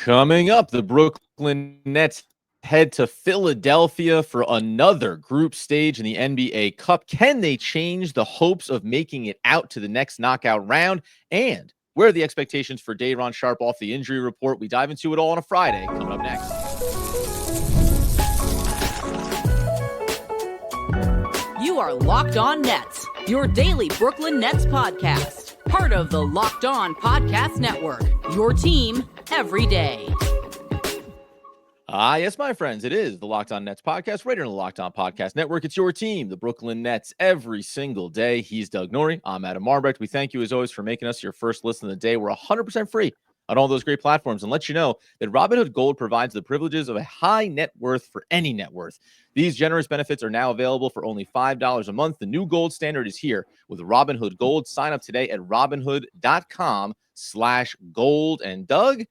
Coming up, the Brooklyn Nets head to Philadelphia for another group stage in the NBA Cup. Can they change the hopes of making it out to the next knockout round? And where are the expectations for Day'Ron Sharpe off the injury report? We dive into it all on a Friday. Coming up next. You are Locked On Nets, your daily Brooklyn Nets podcast. Part of the Locked On Podcast Network, your team every day. Yes, my friends, it is the Locked On Nets podcast, right here on the Locked On Podcast Network. It's your team, the Brooklyn Nets, every single day. He's Doug Norrie. I'm Adam Marbrecht. We thank you, as always, for making us your first listen of the day. We're 100% free on all those great platforms, and let you know that Robinhood Gold provides the privileges of a high net worth for any net worth. These generous benefits are now available for only $5 a month. The new gold standard is here with Robinhood Gold. Sign up today at robinhood.com/gold. And Doug,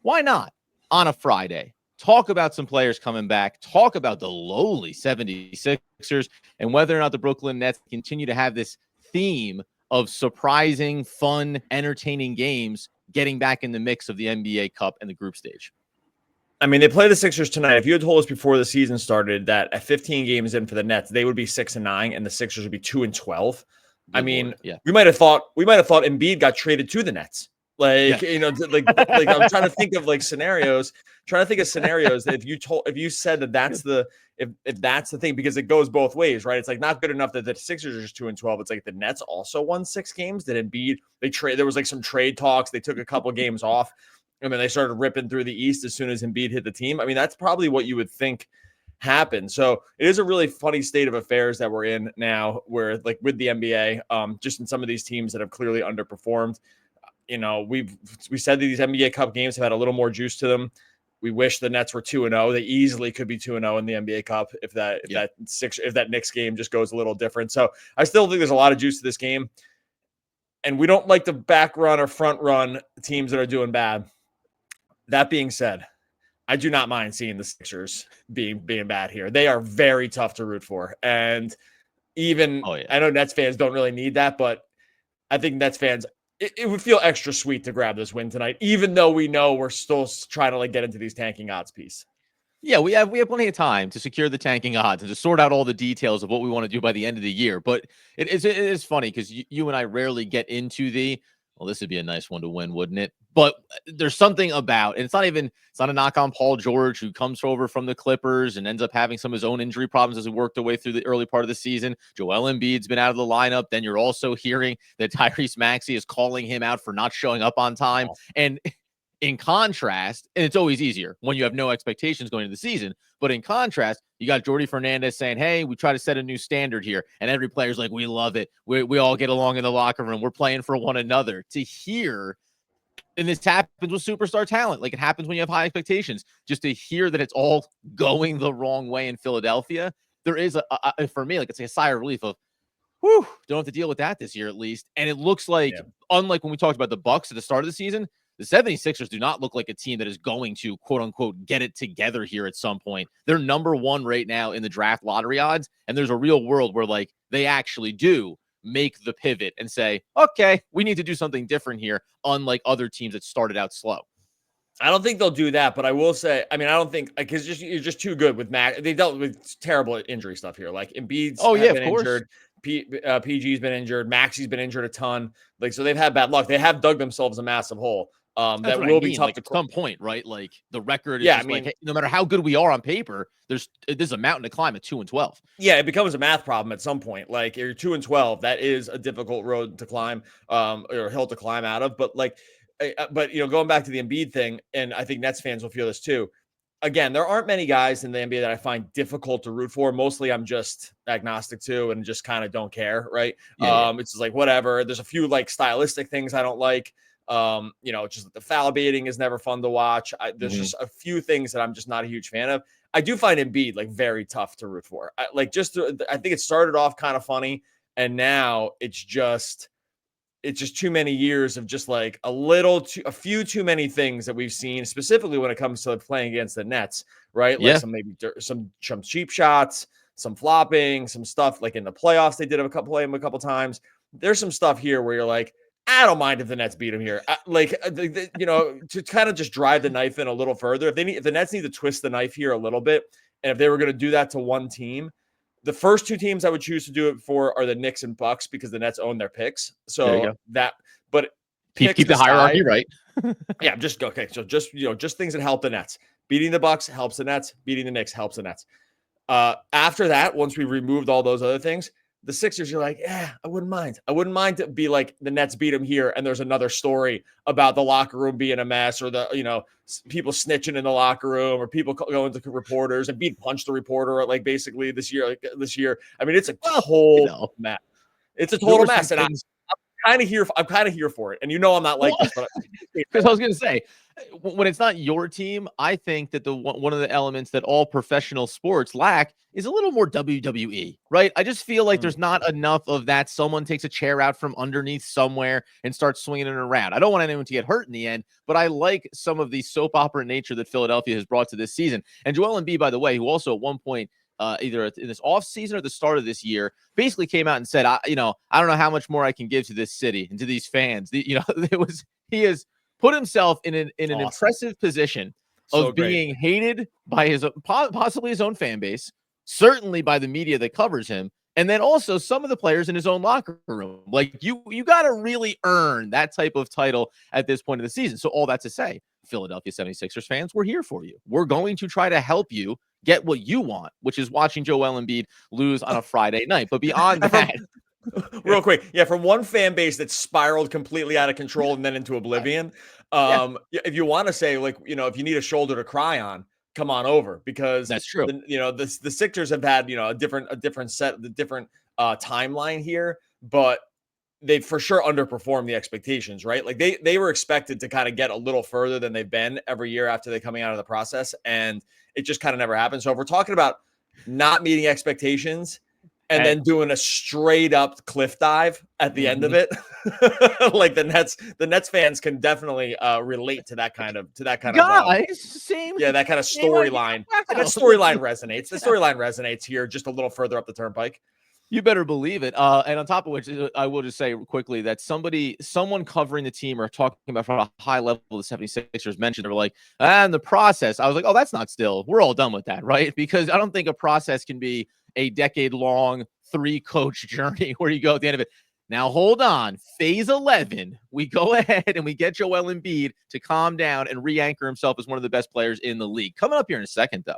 why not on a Friday talk about some players coming back, talk about the lowly 76ers, and whether or not the Brooklyn Nets continue to have this theme of surprising, fun, entertaining games getting back in the mix of the NBA Cup and the group stage? I mean, they play the Sixers tonight. If you had told us before the season started that at 15 games in for the Nets, they would be 6-9 and the Sixers would be 2-12. I mean, we might have thought Embiid got traded to the Nets. Like, yeah. Like I'm trying to think of scenarios that if you said that that's if that's the thing, because it goes both ways, right? It's like not good enough that the Sixers are just 2-12. It's like the Nets also won 6 games. That Embiid, there was some trade talks. They took a couple games off. And then they started ripping through the East as soon as Embiid hit the team. I mean, that's probably what you would think happened. So it is a really funny state of affairs that we're in now, where with the NBA, just in some of these teams that have clearly underperformed. We said that these NBA Cup games have had a little more juice to them. We wish the Nets were 2-0. They easily could be 2-0 in the NBA Cup if that Knicks game just goes a little different. So I still think there's a lot of juice to this game. And we don't like to back run or front run teams that are doing bad. That being said, I do not mind seeing the Sixers being bad here. They are very tough to root for. And even I know Nets fans don't really need that, but I think Nets fans, it would feel extra sweet to grab this win tonight, even though we know we're still trying to get into these tanking odds piece. Yeah, we have plenty of time to secure the tanking odds and to sort out all the details of what we want to do by the end of the year. But it is funny because you and I rarely get into this would be a nice one to win, wouldn't it? But there's something about, and it's not a knock on Paul George, who comes over from the Clippers and ends up having some of his own injury problems as he worked their way through the early part of the season. Joel Embiid's been out of the lineup. Then you're also hearing that Tyrese Maxey is calling him out for not showing up on time. Oh. And in contrast, and it's always easier when you have no expectations going into the season, but in contrast, you got Jordi Fernandez saying, hey, we try to set a new standard here. And every player's like, we love it. We all get along in the locker room. We're playing for one another. To hear, and this happens with superstar talent, like it happens when you have high expectations, just to hear that it's all going the wrong way in Philadelphia, there is, for me, it's like a sigh of relief of, whew, don't have to deal with that this year at least. And it looks like, unlike when we talked about the Bucks at the start of the season, the 76ers do not look like a team that is going to, quote unquote, get it together here at some point. They're number 1 right now in the draft lottery odds. And there's a real world where they actually do make the pivot and say, okay, we need to do something different here, unlike other teams that started out slow. I don't think they'll do that, but I will say, I don't think, because you're just too good with Mac. They dealt with terrible injury stuff here. Embiid's been injured. PG's been injured. Maxey's been injured a ton. So they've had bad luck. They have dug themselves a massive hole. That will be tough at some point, right? The record is hey, no matter how good we are on paper, there's a mountain to climb at 2-12. Yeah, it becomes a math problem at some point. You're 2-12, that is a difficult road to climb, or hill to climb out of. But going back to the Embiid thing, and I think Nets fans will feel this too. Again, there aren't many guys in the NBA that I find difficult to root for. Mostly I'm just agnostic to and just kind of don't care, right? It's just whatever. There's a few stylistic things I don't like. Just the foul baiting is never fun to watch. There's just a few things that I'm just not a huge fan of. I do find Embiid very tough to root for. I think it started off kind of funny, and now it's just too many years of just a few too many things that we've seen, specifically when it comes to playing against the Nets, right? Some cheap shots, some flopping, some stuff in the playoffs. They did a couple times. There's some stuff here where you're I don't mind if the Nets beat them here. To kind of just drive the knife in a little further. If the Nets need to twist the knife here a little bit, and if they were going to do that to one team, the first two teams I would choose to do it for are the Knicks and Bucks because the Nets own their picks. So but keep the hierarchy right. Yeah, just okay. So just things that help the Nets. Beating the Bucks helps the Nets. Beating the Knicks helps the Nets. After that, once we removed all those other things, the Sixers, you're like, I wouldn't mind. I wouldn't mind to be like the Nets beat them here, and there's another story about the locker room being a mess, or people snitching in the locker room, or people going to reporters and beat punch the reporter, like basically this year. I mean, it's a total mess. It's a total mess, and I'm kind of here for it. And I'm not like this, but because I was going to say, when it's not your team, I think that one of the elements that all professional sports lack is a little more WWE, right? I just feel like there's not enough of that. Someone takes a chair out from underneath somewhere and starts swinging it around. I don't want anyone to get hurt in the end, but I like some of the soap opera nature that Philadelphia has brought to this season. And Joel Embiid, by the way, who also at one point, either in this offseason or the start of this year, basically came out and said, I don't know how much more I can give to this city and to these fans. He has put himself in an impressive position of being hated by possibly his own fan base, certainly by the media that covers him, and then also some of the players in his own locker room. Like you got to really earn that type of title at this point of the season. So all that to say, Philadelphia 76ers fans, we're here for you. We're going to try to help you get what you want, which is watching Joel Embiid lose on a Friday night. But beyond that, real quick, from one fan base that spiraled completely out of control and then into oblivion. If you want to say, if you need a shoulder to cry on, come on over, because that's true. The Sixers have had a different timeline here, but they've for sure underperformed the expectations, right? Like they were expected to kind of get a little further than they've been every year after they coming out of the process, and it just kind of never happened. So if we're talking about not meeting expectations and then doing a straight up cliff dive at the end of it, like the Nets fans can definitely relate to that kind of that kind of storyline. That storyline resonates. The storyline resonates here just a little further up the turnpike. You better believe it. And on top of which, I will just say quickly that someone covering the team or talking about from a high level, the 76ers mentioned, they were like, and the process. I was like, oh, that's not still. We're all done with that, right? Because I don't think a process can be a decade-long 3-coach journey where you go at the end of it. Now, hold on. Phase 11, we go ahead and we get Joel Embiid to calm down and re-anchor himself as one of the best players in the league. Coming up here in a second, though.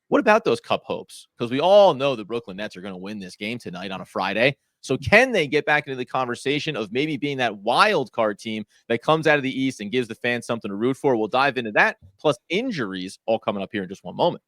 What about those cup hopes? Because we all know the Brooklyn Nets are going to win this game tonight on a Friday. So can they get back into the conversation of maybe being that wild card team that comes out of the East and gives the fans something to root for? We'll dive into that, plus injuries, all coming up here in just one moment.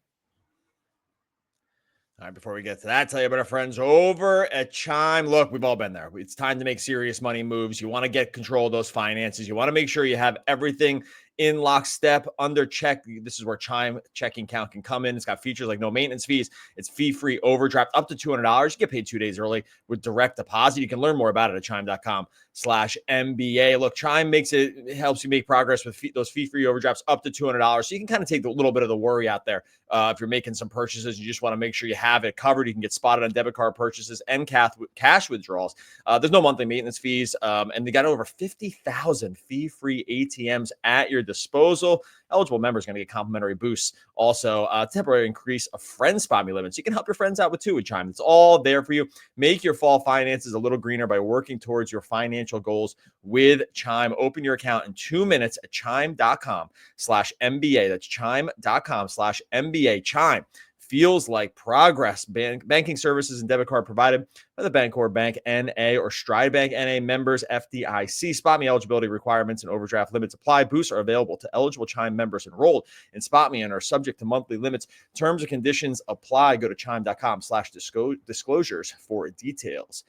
All right, before we get to that, tell you about our friends over at Chime. Look, we've all been there. It's time to make serious money moves. You want to get control of those finances. You want to make sure you have everything in lockstep, under check. This is where Chime checking account can come in. It's got features like no maintenance fees. It's fee-free overdraft up to $200. You get paid 2 days early with direct deposit. You can learn more about it at chime.com/MBA. Look, Chime it helps you make progress with those fee-free overdrafts up to $200. So you can kind of take a little bit of the worry out there. If you're making some purchases, you just want to make sure you have it covered. You can get spotted on debit card purchases and cash withdrawals. There's no monthly maintenance fees. And they got over 50,000 fee-free ATMs at your disposal. Eligible members are going to get complimentary boosts. Also, temporary increase of friend spot me limits. You can help your friends out with Chime. It's all there for you. Make your fall finances a little greener by working towards your financial goals with Chime. Open your account in 2 minutes at chime.com/MBA. That's chime.com/MBA. Chime feels like progress. Banking services and debit card provided by the Bancorp Bank N.A. or Stride Bank N.A. members FDIC. Spot Me eligibility requirements and overdraft limits apply. Boosts are available to eligible Chime members enrolled in Spot Me and are subject to monthly limits. Terms and conditions apply. Go to chime.com/disclosures for details.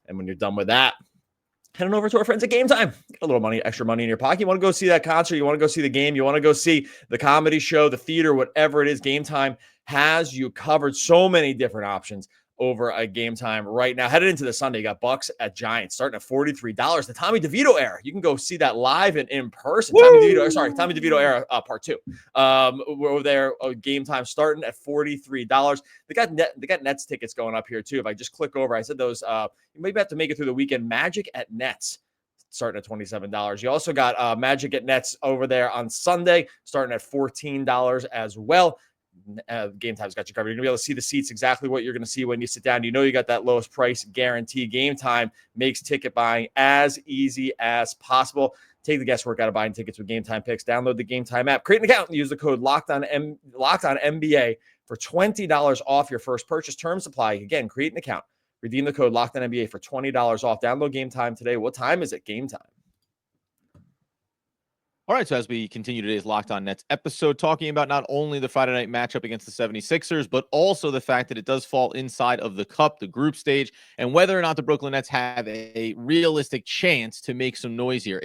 And when you're done with that, head on over to our friends at Gametime. Get a little extra money in your pocket. You want to go see that concert. You want to go see the game. You want to go see the comedy show, the theater, whatever it is. Gametime has you covered. So many different options over at Gametime right now. Headed into the Sunday, you got Bucks at Giants starting at $43. The Tommy DeVito era. You can go see that live and in person. Tommy DeVito era part 2. We're over there. Gametime starting at $43. They got Nets tickets going up here too. If I just click over, I said those. You maybe have to make it through the weekend. Magic at Nets. starting at $27. You also got Magic at Nets over there on Sunday, starting at $14 as well. Gametime's got you covered. You're going to be able to see the seats, exactly what you're going to see when you sit down. You know you got that lowest price guarantee. Gametime makes ticket buying as easy as possible. Take the guesswork out of buying tickets with Gametime picks. Download the Gametime app, create an account, and use the code LOCKEDONNBA for $20 off your first purchase. Terms apply. Again, create an account. Redeem the code LOCKEDONNBA for $20 off. Download Gametime today. What time is it? Gametime. All right, so as we continue today's Locked On Nets episode, talking about not only the Friday night matchup against the 76ers, but also the fact that it does fall inside of the cup, the group stage, and whether or not the Brooklyn Nets have a realistic chance to make some noise here.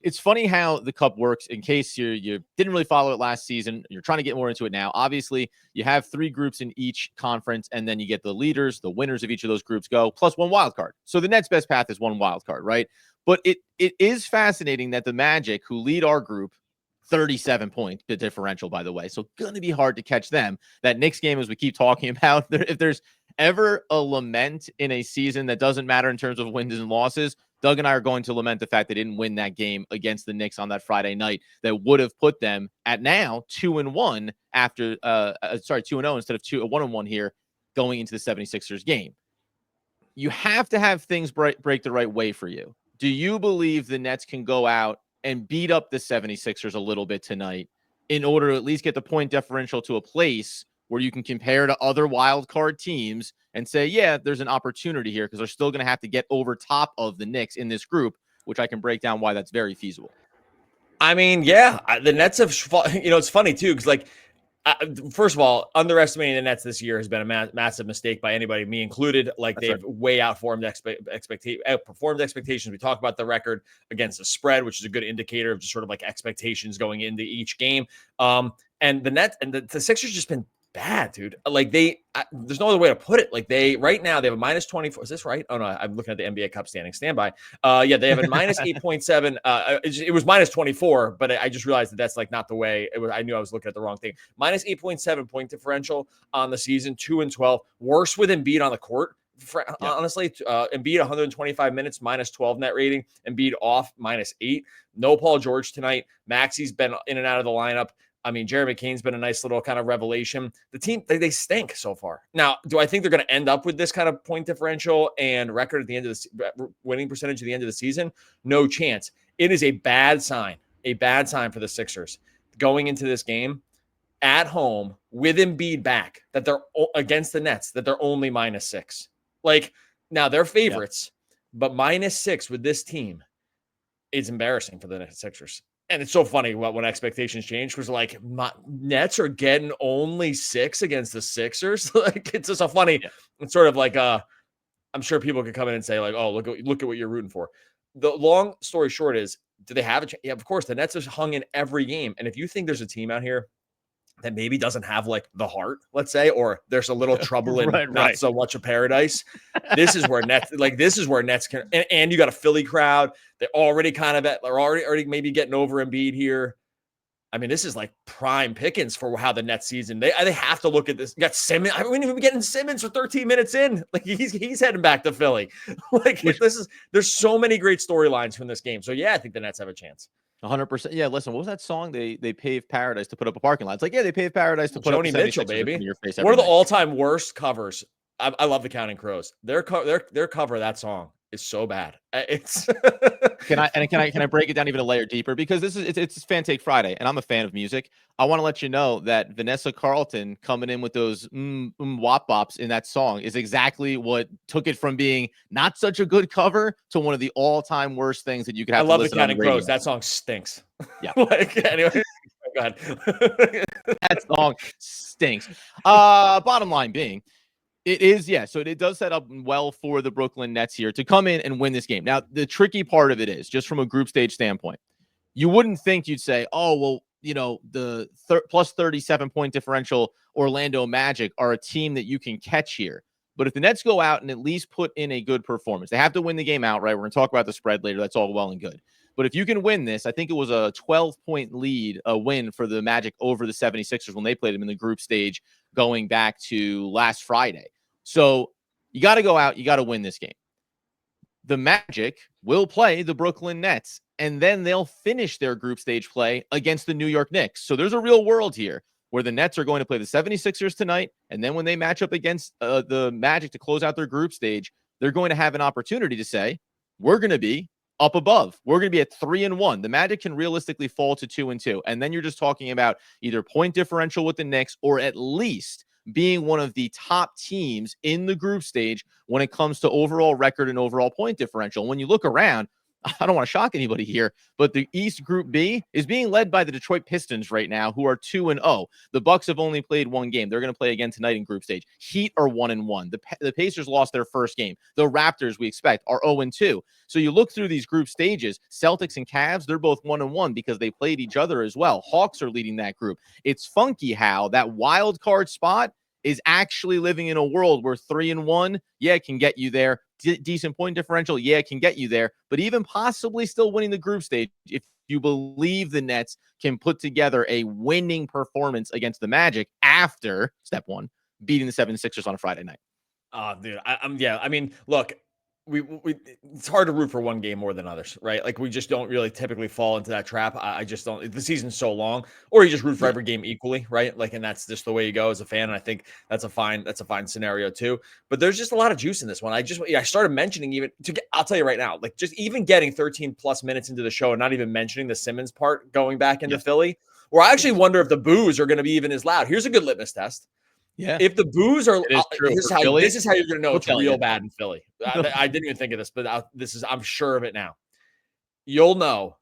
It's funny how the cup works. In case you didn't really follow it last season, you're trying to get more into it now. Obviously, you have 3 groups in each conference, and then you get the leaders, the winners of each of those groups go, plus 1 wild card. So the Nets' best path is 1 wild card, right? But it is fascinating that the Magic, who lead our group, 37-point differential, by the way, so going to be hard to catch them. That Knicks game, as we keep talking about, if there's ever a lament in a season that doesn't matter in terms of wins and losses, Doug and I are going to lament the fact they didn't win that game against the Knicks on that Friday night that would have put them at now 2-1 after 2-0 instead of 1-1 here going into the 76ers game. You have to have things break the right way for you. Do you believe the Nets can go out and beat up the 76ers a little bit tonight in order to at least get the point differential to a place where you can compare to other wild card teams and say, yeah, there's an opportunity here, because they're still going to have to get over top of the Knicks in this group, which I can break down why that's very feasible. I mean, yeah, the Nets have, it's funny too, because first of all, underestimating the Nets this year has been a massive mistake by anybody, me included. They've way outperformed expectations. We talk about the record against the spread, which is a good indicator of just sort of like expectations going into each game. And the Nets and the Sixers just been bad, dude. There's no other way to put it. Right now they have a minus 24. Is this right? Oh no, I'm looking at the NBA Cup standing. Stand by. Yeah, they have a minus 8.7. It was minus 24, but I just realized that that's not the way it was. I knew I was looking at the wrong thing. Minus 8.7 point differential on the season, 2-12. Worse with Embiid on the court. Honestly, Embiid 125 minutes, minus 12 net rating. Embiid off, minus 8. No Paul George tonight. Maxi's been in and out of the lineup. I mean, Jeremy McCain's been a nice little kind of revelation. The team, they stink so far. Now, do I think they're going to end up with this kind of point differential and record at the end of the winning percentage at the end of the season? No chance. It is a bad sign for the Sixers going into this game at home with Embiid back, that they're against the Nets, that they're only minus 6. Now they're favorites, but minus 6 with this team is embarrassing for the Sixers. And it's so funny when expectations change, because Nets are getting only 6 against the Sixers. It's just a funny, it's sort of I'm sure people could come in and say oh, look at what you're rooting for. The long story short is, do they have a chance? Yeah, of course. The Nets have hung in every game. And if you think there's a team out here that maybe doesn't have the heart, let's say, or there's a little trouble in not so much a paradise, this is where Nets can, and you got a Philly crowd. They're already they're already maybe getting over Embiid here. I mean, this is prime pickings for how the Nets season. They have to look at this. You got Simmons. I mean, even getting Simmons for 13 minutes in, he's heading back to Philly. There's so many great storylines from this game. So yeah, I think the Nets have a chance. 100%. Yeah, listen, what was that song? They paved paradise to put up a parking lot. It's they paved paradise to put up Joni Mitchell, baby. In your face. One of the all-time worst covers. I love the Counting Crows. Their cover of that song is so bad. It's Can I break it down even a layer deeper? Because it's Fan Take Friday, and I'm a fan of music. I want to let you know that Vanessa Carlton coming in with those wop bops in that song is exactly what took it from being not such a good cover to one of the all-time worst things that you could have. I love the Counting Crows. That song stinks. Yeah. Anyway, go ahead. That song stinks. Bottom line being, it is, so it does set up well for the Brooklyn Nets here to come in and win this game. Now, the tricky part of it is, just from a group stage standpoint, you wouldn't think you'd say, oh, well, the plus 37-point differential Orlando Magic are a team that you can catch here. But if the Nets go out and at least put in a good performance, they have to win the game outright. We're going to talk about the spread later. That's all well and good. But if you can win this, I think it was a 12-point lead, a win for the Magic over the 76ers when they played them in the group stage going back to last Friday. So you got to go out. You got to win this game. the Magic will play the Brooklyn Nets, and then they'll finish their group stage play against the New York Knicks. So there's a real world here where the Nets are going to play the 76ers tonight, and then when they match up against the Magic to close out their group stage, they're going to have an opportunity to say, we're going to be up above. We're going to be at 3-1. The Magic can realistically fall to 2-2. And then you're just talking about either point differential with the Knicks or at least being one of the top teams in the group stage when it comes to overall record and overall point differential. When you look around, I don't want to shock anybody here, but the East Group B is being led by the Detroit Pistons right now, who are 2-0. The Bucks have only played one game. They're going to play again tonight in group stage. Heat are 1-1. The Pacers lost their first game. The Raptors, we expect, are 0-2. So you look through these group stages, Celtics and Cavs, they're both 1-1 because they played each other as well. Hawks are leading that group. It's funky how that wild card spot is actually living in a world where 3-1, yeah, it can get you there. Decent point differential, yeah, it can get you there. But even possibly still winning the group stage, if you believe the Nets can put together a winning performance against the Magic after step one, beating the 76ers on a Friday night. Dude, I mean, look, we it's hard to root for one game more than others, right? Like we just don't really typically fall into that trap. I just don't. The season's so long, or you just root for every game equally, right? Like, and that's just the way you go as a fan. And I think that's a fine scenario too. But there's just a lot of juice in this one. I started mentioning I'll tell you right now, like just even getting 13 plus minutes into the show and not even mentioning the Simmons part going back into Philly, where I actually wonder if the boos are going to be even as loud. Here's a good litmus test. Yeah. If the boos are, this is how you're going to know it's real bad in Philly. I didn't even think of this, but I'm sure of it now. You'll know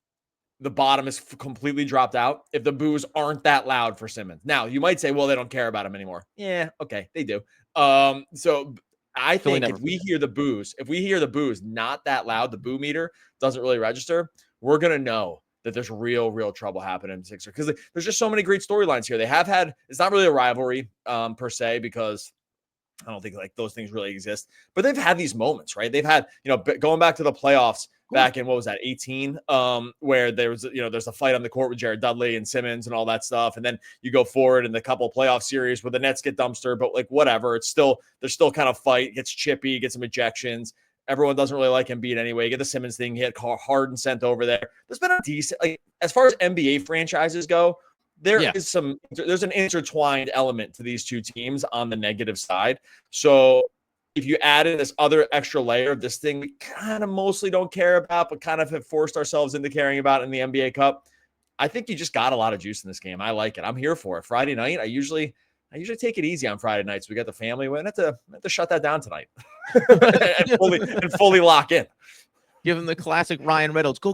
the bottom is completely dropped out if the boos aren't that loud for Simmons. Now, you might say, well, they don't care about him anymore. Yeah, okay, they do. So I think if we hear the boos not that loud, the boo meter doesn't really register, we're going to know that there's real trouble happening in Sixers because there's just so many great storylines here. They have had, it's not really a rivalry per se, because I don't think like those things really exist, but they've had these moments, right? They've had, going back to the playoffs back in, what was that, 18, where there was, there's a fight on the court with Jared Dudley and Simmons and all that stuff. And then you go forward in the couple of playoff series where the Nets get dumpster, but like whatever, there's still kind of fight, gets chippy, gets some ejections. Everyone doesn't really like Embiid anyway. Get the Simmons thing hit, Harden sent over there. There's been a decent, like as far as NBA franchises go, there's an intertwined element to these two teams on the negative side. So if you add in this other extra layer of this thing we kind of mostly don't care about, but kind of have forced ourselves into caring about in the NBA Cup, I think you just got a lot of juice in this game. I like it. I'm here for it. Friday night, I usually take it easy on Friday nights. We got the family. We have to shut that down tonight and fully lock in. Give him the classic Ryan Reynolds. Go.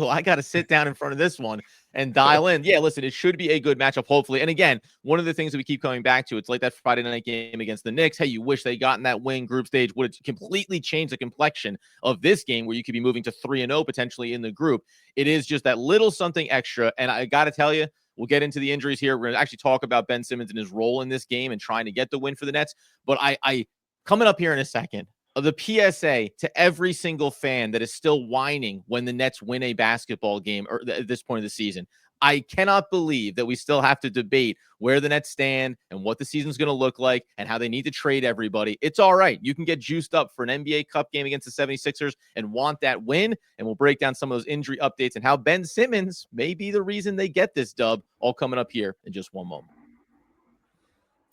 I got to sit down in front of this one and dial in. Yeah, listen, it should be a good matchup, hopefully. And again, one of the things that we keep coming back to, it's like that Friday night game against the Knicks. Hey, you wish they gotten that win group stage. Would it completely change the complexion of this game where you could be moving to 3-0 potentially in the group? It is just that little something extra. And I got to tell you, we'll get into the injuries here. We're going to actually talk about Ben Simmons and his role in this game and trying to get the win for the Nets. But I coming up here in a second, the PSA to every single fan that is still whining when the Nets win a basketball game or at this point of the season. I cannot believe that we still have to debate where the Nets stand and what the season's going to look like and how they need to trade everybody. It's all right. You can get juiced up for an NBA Cup game against the 76ers and want that win. And we'll break down some of those injury updates and how Ben Simmons may be the reason they get this dub, all coming up here in just one moment.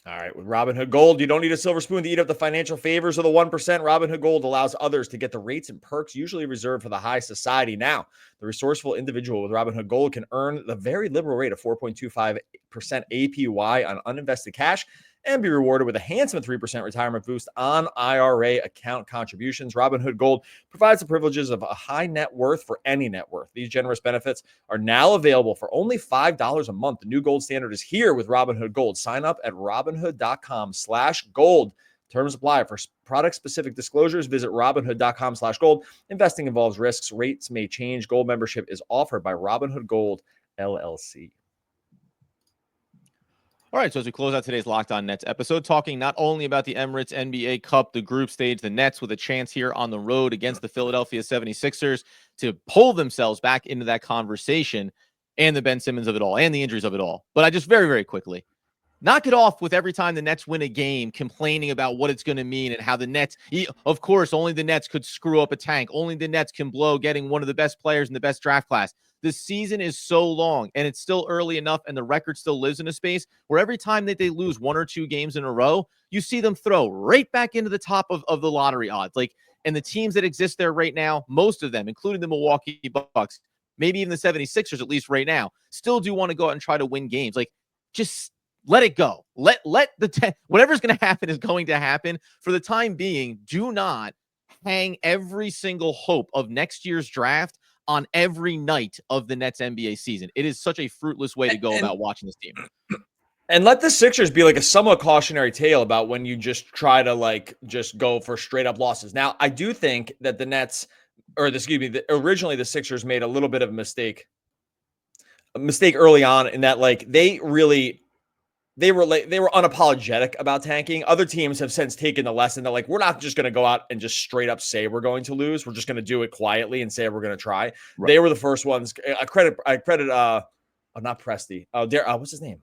All right, with Robinhood Gold, you don't need a silver spoon to eat up the financial favors of the 1%. Robinhood Gold allows others to get the rates and perks usually reserved for the high society. Now, the resourceful individual with Robinhood Gold can earn the very liberal rate of 4.25% APY on uninvested cash and be rewarded with a handsome 3% retirement boost on IRA account contributions. Robinhood Gold provides the privileges of a high net worth for any net worth. These generous benefits are now available for only $5 a month. The new gold standard is here with Robinhood Gold. Sign up at robinhood.com/gold. Terms apply. For product-specific disclosures, visit robinhood.com/gold. Investing involves risks. Rates may change. Gold membership is offered by Robinhood Gold, LLC. All right, so as we close out today's Locked On Nets episode, talking not only about the Emirates NBA Cup, the group stage, the Nets with a chance here on the road against the Philadelphia 76ers to pull themselves back into that conversation, and the Ben Simmons of it all, and the injuries of it all. But I just very, very quickly, Knock it off with every time the Nets win a game, complaining about what it's going to mean and how the Nets, of course, only the Nets could screw up a tank. Only the Nets can blow getting one of the best players in the best draft class. The season is so long and it's still early enough and the record still lives in a space where every time that they lose 1 or 2 games in a row, you see them throw right back into the top of the lottery odds. Like, and the teams that exist there right now, most of them, including the Milwaukee Bucks, maybe even the 76ers, at least right now, still do want to go out and try to win games. Like, just let it go. Let whatever's going to happen is going to happen. For the time being, do not hang every single hope of next year's draft on every night of the Nets NBA season. It is such a fruitless way to go about watching this team. And let the Sixers be like a somewhat cautionary tale about when you just try to like just go for straight up losses. Now, I do think that the Nets, originally the Sixers made a little bit of a mistake early on in that like they were unapologetic about tanking. Other teams have since taken the lesson that like, we're not just going to go out and just straight up say we're going to lose. We're just going to do it quietly and say we're going to try. Right. They were the first ones. I credit not Presti. What's his name?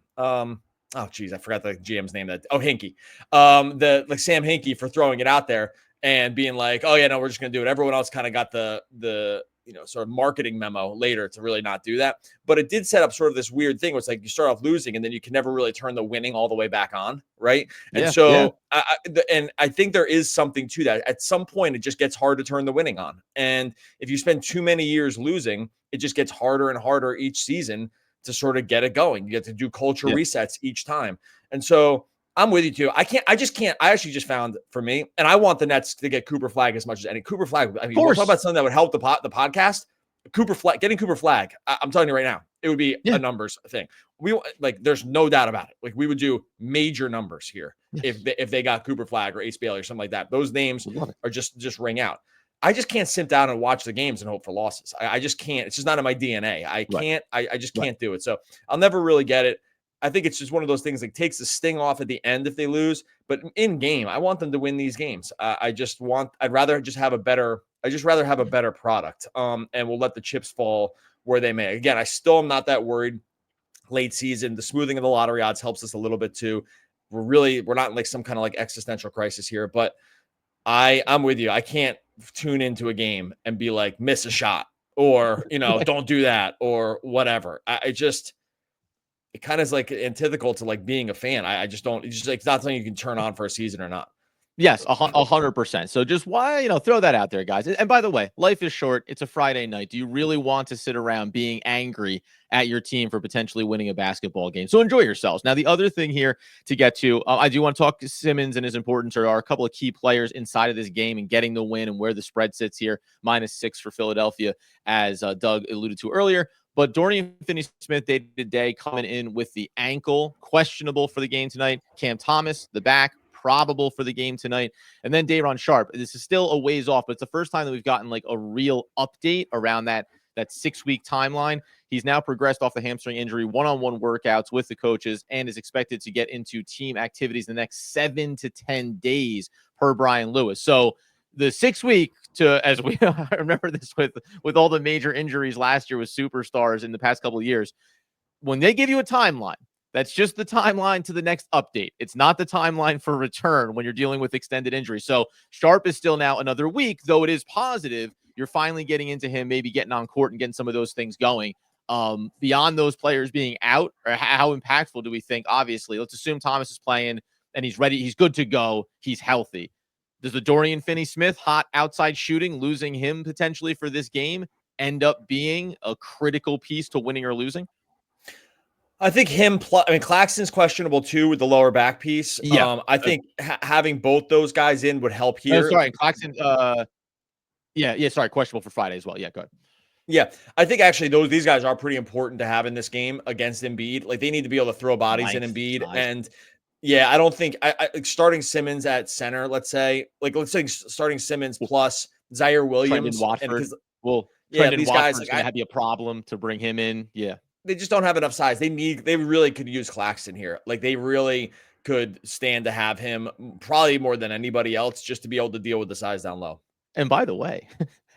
I forgot the GM's name. Hinkie. Sam Hinkie for throwing it out there and being like, oh yeah, no, we're just going to do it. Everyone else kind of got the sort of marketing memo later to really not do that. But it did set up sort of this weird thing where it's like you start off losing and then you can never really turn the winning all the way back on. Right. And I think there is something to that. At some point, it just gets hard to turn the winning on. And if you spend too many years losing, it just gets harder and harder each season to sort of get it going. You get to do culture resets each time. And so I'm with you too. I actually just found for me, and I want the Nets to get Cooper Flag as much as any. Cooper Flag, I mean, we're talking about something that would help the podcast. Getting Cooper Flag, I'm telling you right now, it would be a numbers thing. There's no doubt about it. Like, we would do major numbers here if they got Cooper Flag or Ace Bailey or something like that. Those names are just ring out. I just can't sit down and watch the games and hope for losses. I just can't. It's just not in my DNA. I can't. I just can't do it. So I'll never really get it. I think it's just one of those things that takes the sting off at the end if they lose. But in game, I want them to win these games. I'd rather have a better product. And we'll let the chips fall where they may. Again, I still am not that worried. Late season, the smoothing of the lottery odds helps us a little bit too. We're not in like some kind of like existential crisis here. But I'm with you. I can't tune into a game and be like, miss a shot or don't do that or whatever. It kind of is like antithetical to like being a fan. I just don't. It's just like it's not something you can turn on for a season or not. Yes, 100%. So just throw that out there, guys. And by the way, life is short. It's a Friday night. Do you really want to sit around being angry at your team for potentially winning a basketball game? So enjoy yourselves. Now, the other thing here to get to, I do want to talk to Simmons and his importance. There are a couple of key players inside of this game and getting the win and where the spread sits here. -6 for Philadelphia, as Doug alluded to earlier. But Dorian Finney-Smith day-to-day coming in with the ankle, questionable for the game tonight. Cam Thomas, the back, probable for the game tonight. And then Day'Ron Sharpe. This is still a ways off, but it's the first time that we've gotten like a real update around that 6-week timeline. He's now progressed off the hamstring injury, one-on-one workouts with the coaches, and is expected to get into team activities in the next 7 to 10 days per Brian Lewis. So the 6-week as we I remember this with all the major injuries last year with superstars in the past couple of years, when they give you a timeline, that's just the timeline to the next update. It's not the timeline for return when you're dealing with extended injury. So Sharpe is still now another week, though it is positive. You're finally getting into him, maybe getting on court and getting some of those things going. Beyond those players being out, or how impactful do we think? Obviously, let's assume Thomas is playing and he's ready. He's good to go. He's healthy. Does the Dorian Finney-Smith hot outside shooting, losing him potentially for this game, end up being a critical piece to winning or losing? I think Claxton's questionable too with the lower back piece. Yeah. I think having both those guys in would help here. Oh, sorry, Claxton. Sorry, questionable for Friday as well. Yeah, go ahead. Yeah, I think actually these guys are pretty important to have in this game against Embiid. Like, they need to be able to throw bodies in Embiid. Nice. And yeah, I don't think starting Simmons at center, let's say starting Simmons plus Zaire Williams. Trendon these guys are going to be a problem to bring him in. Yeah. They just don't have enough size. They really could use Claxton here. Like, they really could stand to have him probably more than anybody else just to be able to deal with the size down low. And by the way,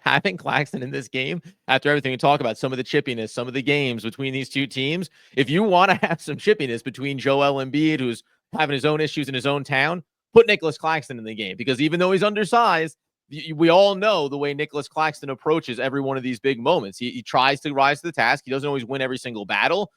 having Claxton in this game, after everything we talk about, some of the chippiness, some of the games between these two teams, if you want to have some chippiness between Joel Embiid, who's having his own issues in his own town, put Nicholas Claxton in the game, because even though he's undersized, we all know the way Nicholas Claxton approaches every one of these big moments. He tries to rise to the task. He doesn't always win every single battle,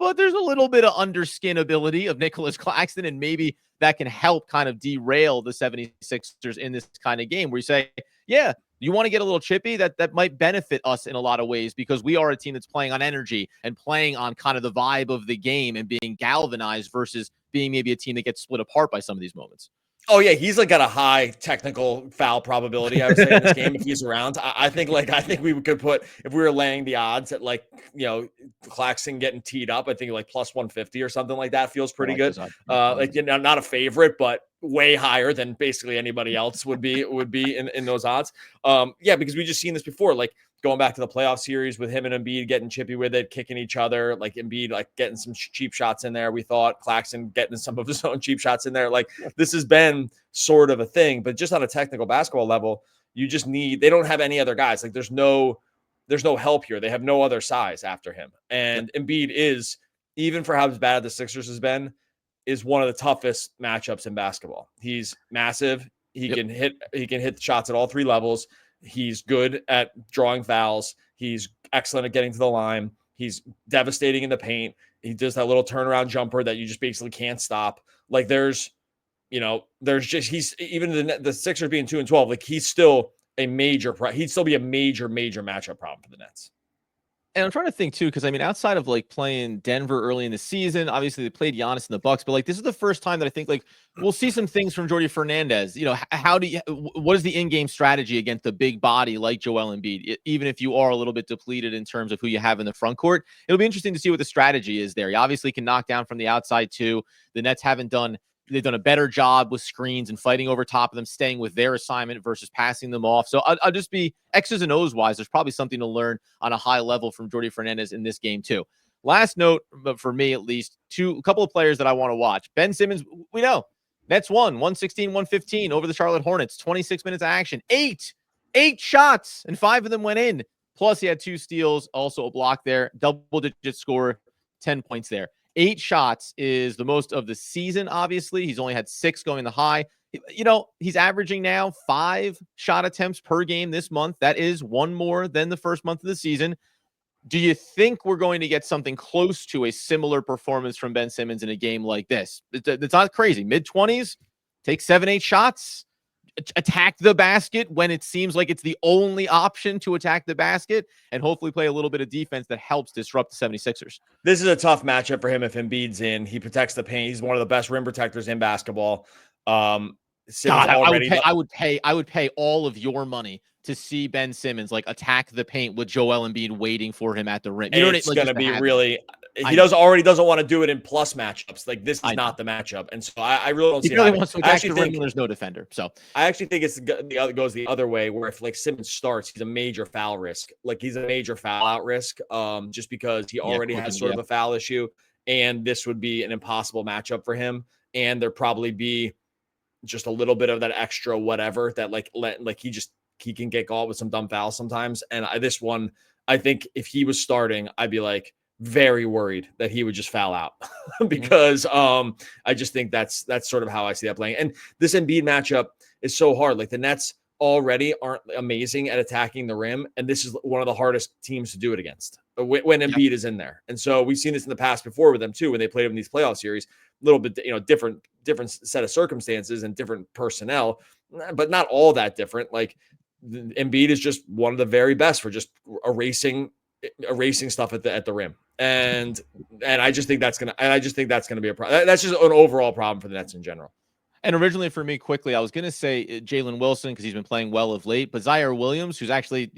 but there's a little bit of underskin ability of Nicholas Claxton, and maybe that can help kind of derail the 76ers in this kind of game where you say, yeah, you want to get a little chippy, that might benefit us in a lot of ways, because we are a team that's playing on energy and playing on kind of the vibe of the game and being galvanized versus being maybe a team that gets split apart by some of these moments. Oh yeah, he's like got a high technical foul probability, I would say, in this game if he's around. I think we could put, if we were laying the odds at Claxton getting teed up, I think like plus 150 or something like that feels pretty good. Not a favorite, but way higher than basically anybody else would be in those odds. Because we just seen this before, like going back to the playoff series with him and Embiid getting chippy with it, kicking each other, like Embiid like getting some cheap shots in there. We thought Claxton getting some of his own cheap shots in there. Like this has been sort of a thing, but just on a technical basketball level, you just they don't have any other guys. Like there's no help here. They have no other size after him. And Embiid is, even for how bad the Sixers has been, is one of the toughest matchups in basketball. He's massive. He can hit shots at all three levels. He's good at drawing fouls. He's excellent at getting to the line. He's devastating in the paint. He does that little turnaround jumper that you just basically can't stop. Like he's even the Sixers being 2-12, like he'd still be a major matchup problem for the Nets. And I'm trying to think too, because I mean, outside of like playing Denver early in the season, obviously they played Giannis in the Bucks, but like this is the first time that I think like we'll see some things from Jordi Fernandez. You know, what is the in-game strategy against a big body like Joel Embiid? Even if you are a little bit depleted in terms of who you have in the front court, it'll be interesting to see what the strategy is there. He obviously can knock down from the outside too. The Nets they've done a better job with screens and fighting over top of them, staying with their assignment versus passing them off. So I'll just be X's and O's wise. There's probably something to learn on a high level from Jordi Fernandez in this game too. Last note, but for me at least, a couple of players that I want to watch. Ben Simmons, we know Nets won 116-115 over the Charlotte Hornets, 26 minutes of action, eight shots, and 5 of them went in. Plus he had 2 steals, also a block there, double-digit score, 10 points there. 8 shots is the most of the season, obviously. He's only had 6 going the high. You know, he's averaging now 5 shot attempts per game this month. That is 1 more than the first month of the season. Do you think we're going to get something close to a similar performance from Ben Simmons in a game like this? It's not crazy. Mid-20s, take 7-8 shots, attack the basket when it seems like it's the only option to attack the basket, and hopefully play a little bit of defense that helps disrupt the 76ers. This is a tough matchup for him if Embiid's in. He protects the paint. He's one of the best rim protectors in basketball. God, I would pay all of your money to see Ben Simmons like attack the paint with Joel Embiid waiting for him at the rim. It's going to be really. He doesn't want to do it in plus matchups. Like this is not the matchup, and so I really don't see. He really wants to attack the rim when there's no defender. So I actually think it goes the other way, where if like Simmons starts, he's a major foul risk. Like he's a major foul out risk, just because he already has sort of a foul issue, and this would be an impossible matchup for him. And there'd probably be just a little bit of that extra whatever that he can get caught with some dumb fouls sometimes. And this one, I think if he was starting, I'd be like very worried that he would just foul out because I just think that's sort of how I see that playing. And this Embiid matchup is so hard. Like the Nets already aren't amazing at attacking the rim, and this is one of the hardest teams to do it against when Embiid is in there. And so we've seen this in the past before with them too, when they played in these playoff series, a little bit, different set of circumstances and different personnel, but not all that different. Like Embiid is just one of the very best for just erasing stuff at the rim. And I just think that's gonna be a problem. That's just an overall problem for the Nets in general. And originally for me, quickly, I was going to say Jalen Wilson because he's been playing well of late, but Zaire Williams, who's actually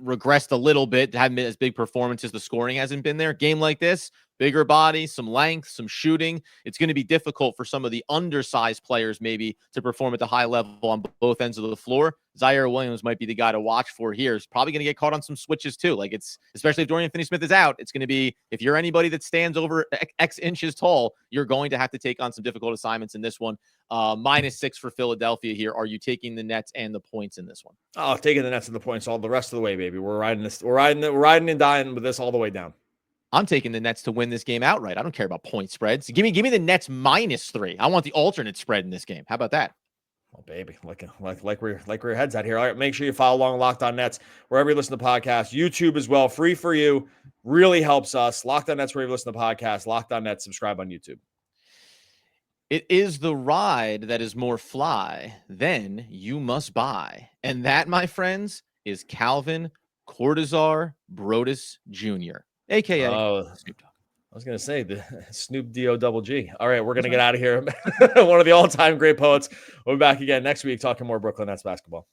regressed a little bit, haven't been as big performances. The scoring hasn't been there. Game like this, bigger body, some length, some shooting. It's going to be difficult for some of the undersized players maybe to perform at the high level on both ends of the floor. Zaire Williams might be the guy to watch for here. He's probably going to get caught on some switches too. Like, it's, especially if Dorian Finney-Smith is out, it's going to be, if you're anybody that stands over X inches tall, you're going to have to take on some difficult assignments in this one. -6 for Philadelphia here. Are you taking the Nets and the points in this one? Oh, taking the Nets and the points all the rest of the way, baby. We're riding this. We're riding and dying with this all the way down. I'm taking the Nets to win this game outright. I don't care about point spreads. Give me the Nets -3. I want the alternate spread in this game. How about that? Oh, baby, like where your head's at here. All right, make sure you follow along Locked On Nets wherever you listen to podcasts. YouTube as well, free for you. Really helps us. Locked On Nets wherever you listen to podcasts. Locked On Nets, subscribe on YouTube. It is the ride that is more fly than you must buy. And that, my friends, is Calvin Cortazar Brodus Jr., a.k.a. Snoop Dogg. I was going to say the Snoop D-O-double-G. All right, we're going to get out of here. One of the all-time great poets. We'll be back again next week talking more Brooklyn Nets basketball.